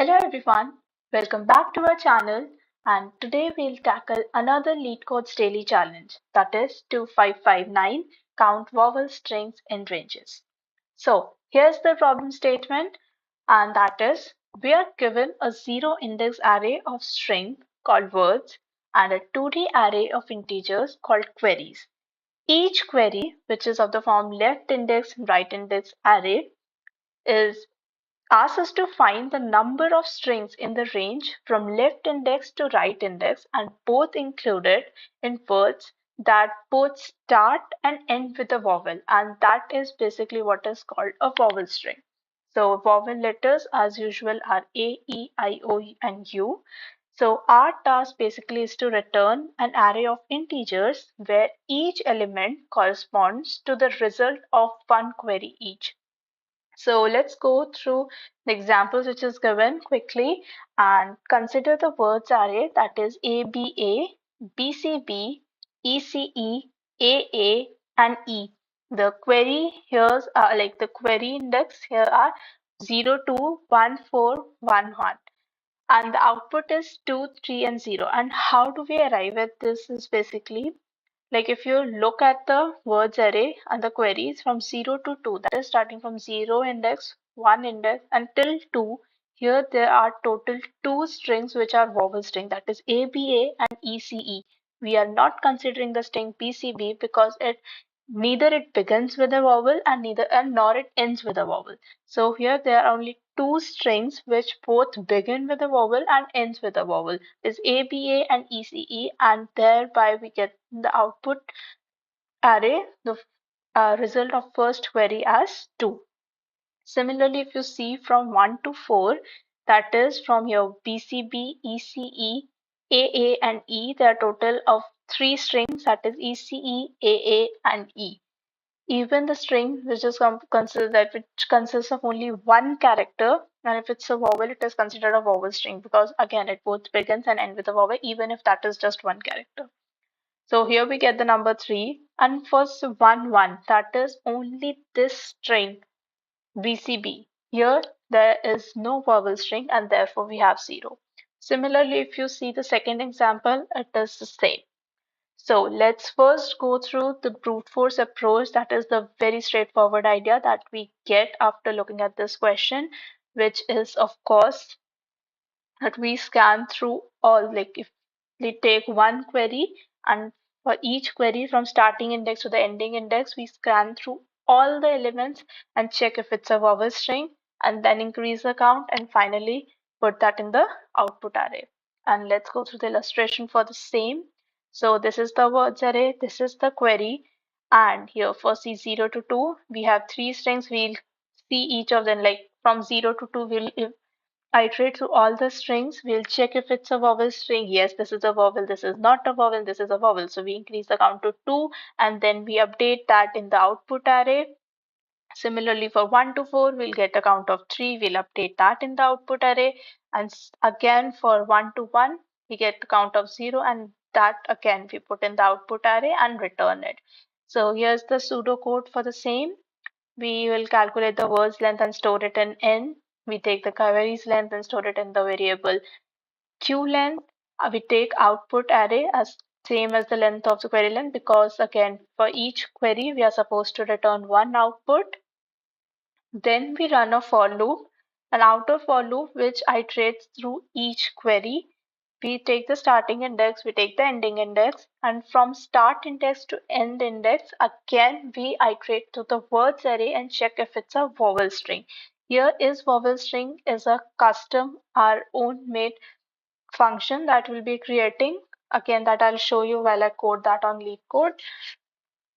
Hello everyone, welcome back to our channel, and today we'll tackle another LeetCode's daily challenge, that is 2559, count vowel strings in ranges. So here's the problem statement, and that is we are given a zero index array of string called words and a 2D array of integers called queries. Each query, which is of the form left index right index array, is asks us to find the number of strings in the range from left index to right index and both included in words that both start and end with a vowel, and that is basically what is called a vowel string. So vowel letters as usual are A, E, I, O, and U. So our task basically is to return an array of integers where each element corresponds to the result of one query each. So let's go through the examples which is given quickly and consider the words array, that is ABA, BCB, ECE, AA, and E. The query here are like the query index here are 0, 2, 1, 4, 1, 1, and the output is 2, 3, and 0. And how do we arrive at this is basically like if you look at the words array and the queries from 0 to 2, that is starting from 0 index, 1 index until 2, here there are total 2 strings which are vowel string, that is ABA and ECE. We are not considering the string PCB because neither it begins with a vowel and nor it ends with a vowel. So here there are only 2 strings which both begin with a vowel and ends with a vowel, is ABA and ECE, and thereby we get the output array, the result of first query as 2. Similarly, if you see from 1 to 4, that is from your BCB, ECE, AA, and E, there are total of 3 strings, that is ECE, AA, and E. Even the string which is which consists of only one character, and if it's a vowel, it is considered a vowel string because again it both begins and ends with a vowel, even if that is just one character. So here we get the number 3, and first 1 1, that is only this string BCB. Here there is no vowel string and therefore we have 0. Similarly, if you see the second example, it is the same. So let's first go through the brute force approach. That is the very straightforward idea that we get after looking at this question, which is of course that we scan through all, like if we take one query and for each query from starting index to the ending index, we scan through all the elements and check if it's a vowel string and then increase the count and finally put that in the output array. And let's go through the illustration for the same. So this is the words array, this is the query, and here for C 0 to 2 we have 3 strings. We'll see each of them, like from 0 to 2 we'll iterate through all the strings. We'll check if it's a vowel string. Yes, this is a vowel, this is not a vowel, this is a vowel. So we increase the count to 2 and then we update that in the output array. Similarly, for 1 to 4, we'll get a count of 3. We'll update that in the output array. And again, for 1 to 1, we get a count of 0, and that again we put in the output array and return it. So here's the pseudocode for the same. We will calculate the word's length and store it in n. We take the query's length and store it in the variable q length. We take output array as same as the length of the query length because again for each query we are supposed to return one output. Then we run a for loop, an outer for loop which iterates through each query. We take the starting index, we take the ending index, and from start index to end index, again we iterate to the words array and check if it's a vowel string. Here is vowel string is a custom, our own made function that we'll be creating. Again, that I'll show you while I code that on LeetCode.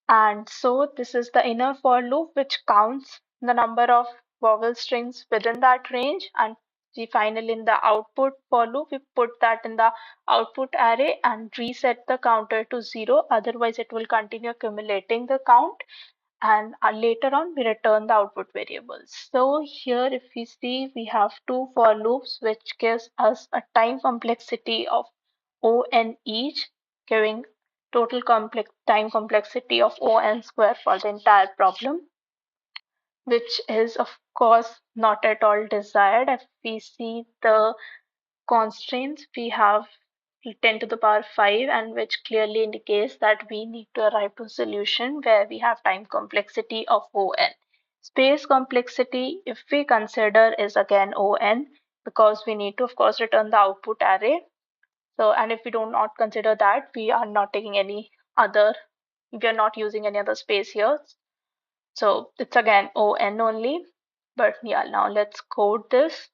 And so this is the inner for loop which counts the number of vowel strings within that range, and we finally in the output for loop we put that in the output array and reset the counter to 0, otherwise it will continue accumulating the count, and later on we return the output variables. So here if we see we have two for loops which gives us a time complexity of O(n) each, giving total time complexity of O(n) square for the entire problem. which is of course not at all desired. If we see the constraints, we have 10 to the power 5, and which clearly indicates that we need to arrive to a solution where we have time complexity of on. Space complexity, if we consider, is again on, because we need to of course return the output array. So, and if we do not consider that, we are not taking any other, we are not using any other space here. So it's again on only. But yeah, now let's code this.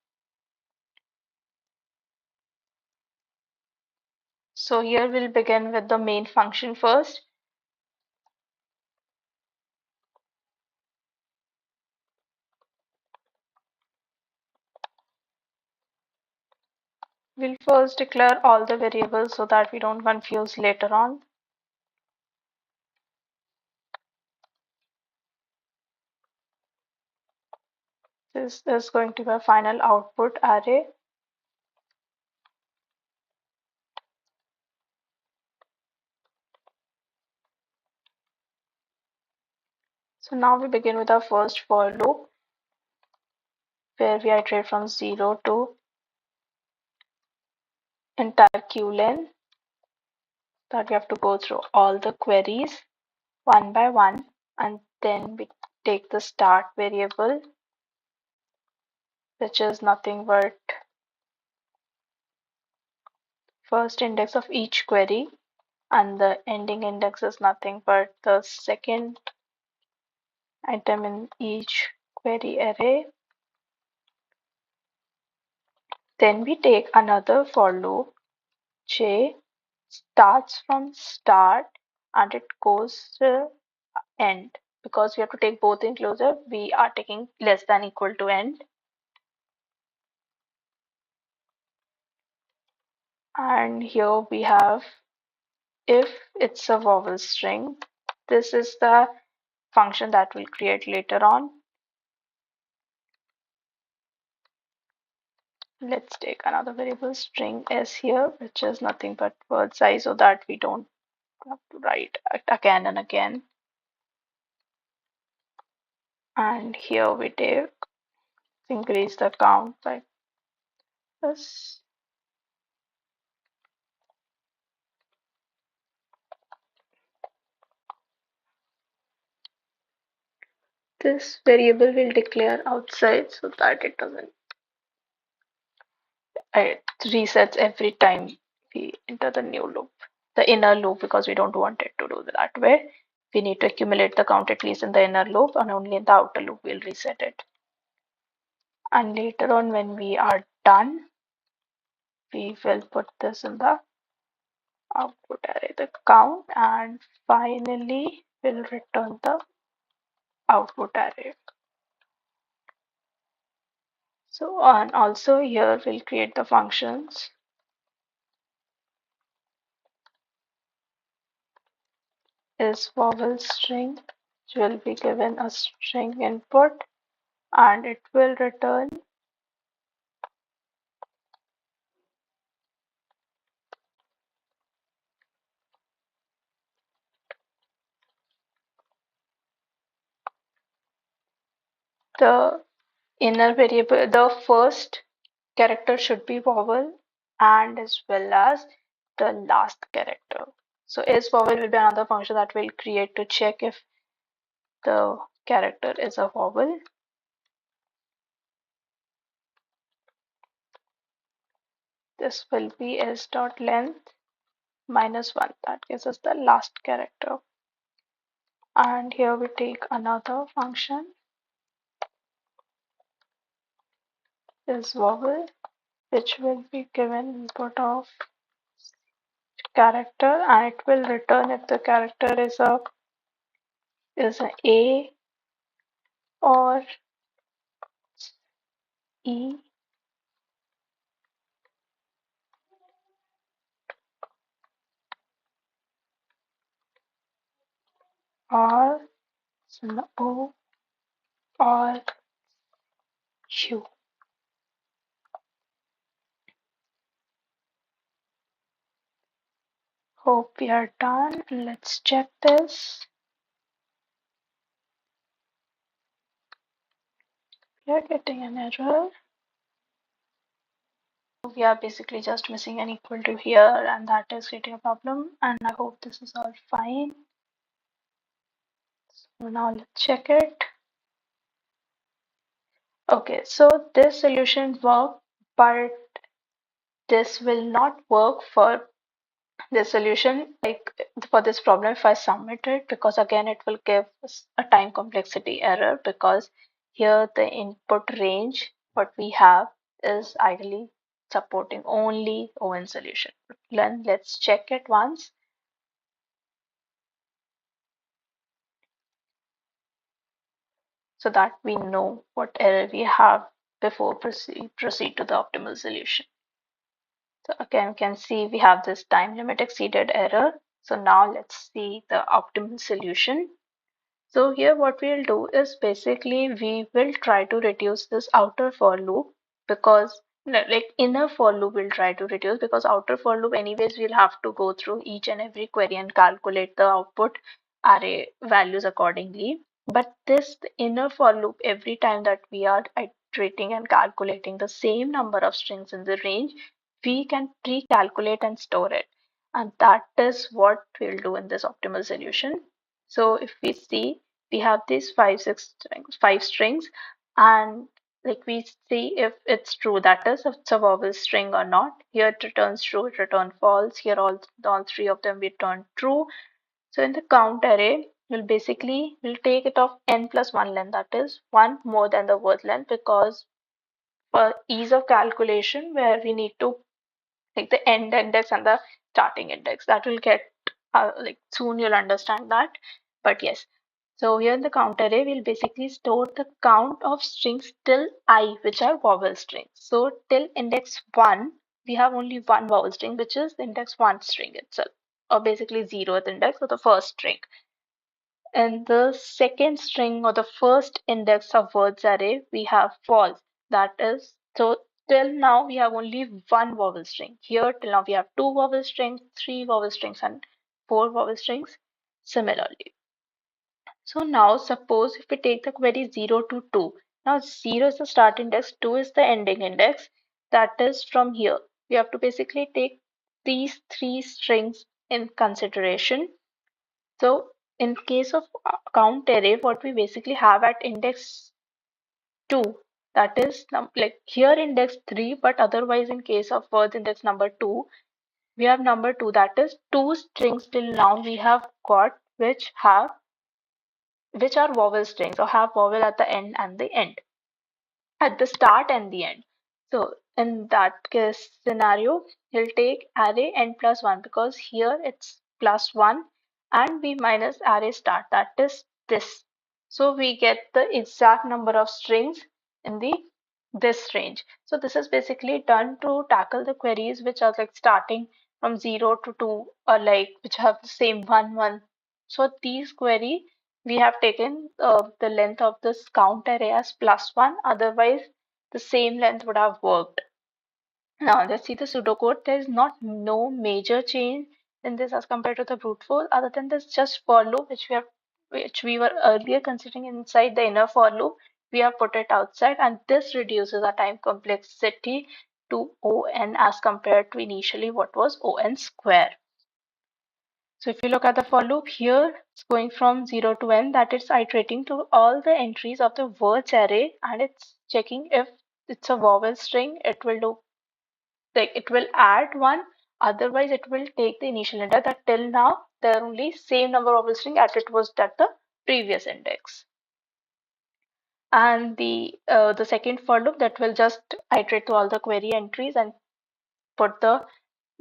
So here we'll begin with the main function first. We'll first declare all the variables so that we don't confuse later on. This is going to be a final output array. So now we begin with our first for loop, where we iterate from 0 to entire queue that we have to go through all the queries one by one, and then we take the start variable, which is nothing but first index of each query, and the ending index is nothing but the second item in each query array. Then we take another for loop. J starts from start and it goes to end. Because we have to take both inclusive, we are taking less than equal to end. And here we have if it's a vowel string. This is the function that we'll create later on. Let's take another variable string s here, which is nothing but word size, so that we don't have to write it again and again. And here we take increase the count by this. This variable will declare outside so that it doesn't, it resets every time we enter the new loop, the inner loop, because we don't want it to do that way. We need to accumulate the count at least in the inner loop, and only in the outer loop we'll reset it. And later on, when we are done, we will put this in the output array, the count, and finally we'll return the output array. So, and also here we'll create the functions is vowel string, which will be given a string input, and it will return the inner variable. The first character should be vowel, and as well as the last character. So is vowel will be another function that we'll create to check if the character is a vowel. This will be s.length -1, that gives us the last character. And here we take another function is vowel, which will be given input of character, and it will return if the character is an A or E or an O or U. Hope we are done. Let's check this. We are getting an error. We are basically just missing an equal to here, and that is creating a problem. And I hope this is all fine. So now let's check it. Okay, so this solution worked, but this will not work for this solution, like for this problem if I submit it, because again it will give us a time complexity error, because here the input range what we have is ideally supporting only ON solution. Then let's check it once so that we know what error we have before proceed to the optimal solution. So again, you can see we have this time limit exceeded error. So now let's see the optimal solution. So here what we'll do is basically we will try to reduce this outer for loop, because like inner for loop we'll try to reduce, because outer for loop anyways we'll have to go through each and every query and calculate the output array values accordingly. But this inner for loop, every time that we are iterating and calculating the same number of strings in the range, we can pre-calculate and store it. And that is what we'll do in this optimal solution. So if we see, we have these five strings, and like we see if it's true, that is if it's a vowel string or not. Here it returns true, it returns false. Here all three of them return true. So in the count array, we'll take it of n plus 1 length, that is one more than the word length, because for ease of calculation where we need to take the end index and the starting index, that will get like soon you'll understand that. But yes, so here in the count array, we'll basically store the count of strings till I, which are vowel strings. So till index 1, we have only one vowel string, which is the index 1 string itself, or basically 0th index of the first string. And the second string or the first index of words array, we have false. That is, so till now we have only one vowel string. Here till now we have two vowel strings, three vowel strings, and four vowel strings similarly. So now suppose if we take the query 0 to 2. Now 0 is the start index, 2 is the ending index. That is from here. We have to basically take these three strings in consideration. So in case of count array, what we basically have at index 2, that is like here index 3, but otherwise in case of words index number 2, we have number 2, that is two strings till now we have got which are vowel strings or have vowel at the end and the end, at the start and the end. So in that case scenario, he'll take array n plus 1, because here it's plus 1 and we minus array start, that is this. So we get the exact number of strings in the this range. So this is basically done to tackle the queries which are like starting from 0 to 2, or like which have the same 1 1. So these query we have taken the length of this count array as plus 1, otherwise the same length would have worked. Now let's see the pseudocode. There is not no major change in this as compared to the brute force, other than this just for loop which we were earlier considering inside the inner for loop. We have put it outside, and this reduces our time complexity to ON as compared to initially what was ON square. So if you look at the for loop here, it's going from 0 to n, that it's iterating to all the entries of the words array, and it's checking if it's a vowel string, it will do like it will add one, otherwise it will take the initial index. That till now there are only same number of vowel string as it was at the previous index. And the second for loop, that will just iterate to all the query entries and put the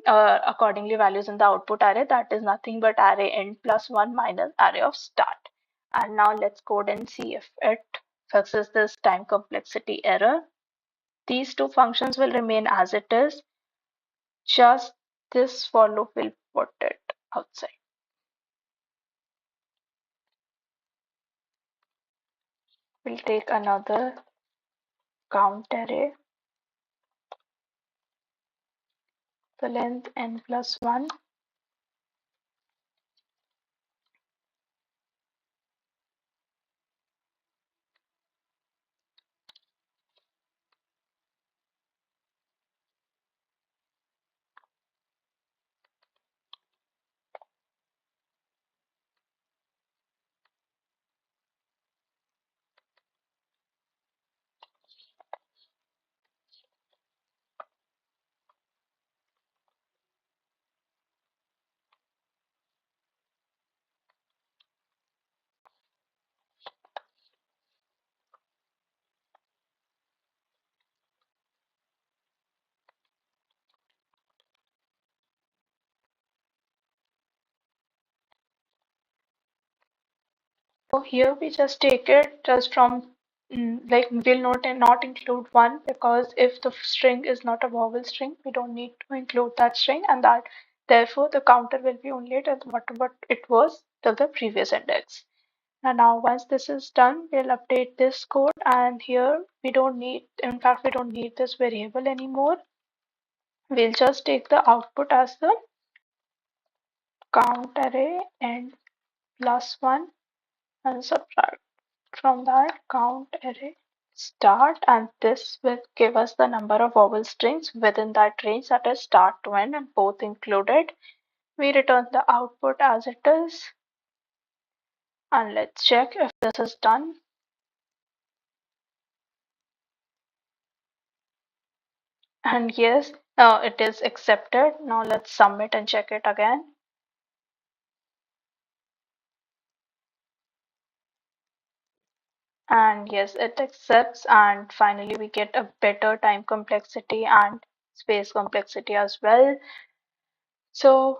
accordingly values in the output array, that is nothing but array end plus 1 minus array of start. And now let's code and see if it fixes this time complexity error. These two functions will remain as it is, just this for loop will put it outside. We'll take another count array, the length n plus 1. So here we just take it just from like we'll not include one because if the string is not a vowel string, we don't need to include that string, and that therefore the counter will be only at what it was till the previous index. And now once this is done, we'll update this code, and here we don't need, in fact, we don't need this variable anymore. We'll just take the output as the count array and plus one and subtract from that count array start, and this will give us the number of vowel strings within that range, that is start to end and both included. We return the output as it is, and let's check if this is done. And yes, it is accepted. Now let's submit and check it again. And yes, it accepts, and finally we get a better time complexity and space complexity as well. So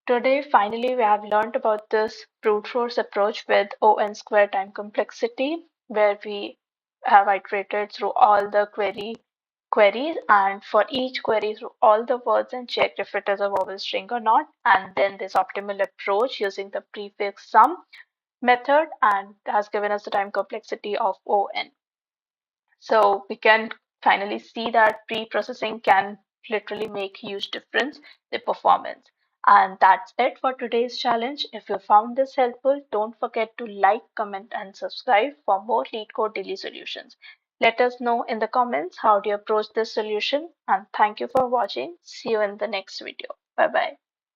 today finally we have learned about this brute force approach with O(n) square time complexity, where we have iterated through all the queries, and for each query through all the words and checked if it is a vowel string or not, and then this optimal approach using the prefix sum method, and has given us the time complexity of O(n). So we can finally see that pre-processing can literally make huge difference in performance. And that's it for today's challenge. If you found this helpful, don't forget to like, comment, and subscribe for more LeetCode daily solutions. Let us know in the comments how do you approach this solution. And thank you for watching. See you in the next video. Bye bye.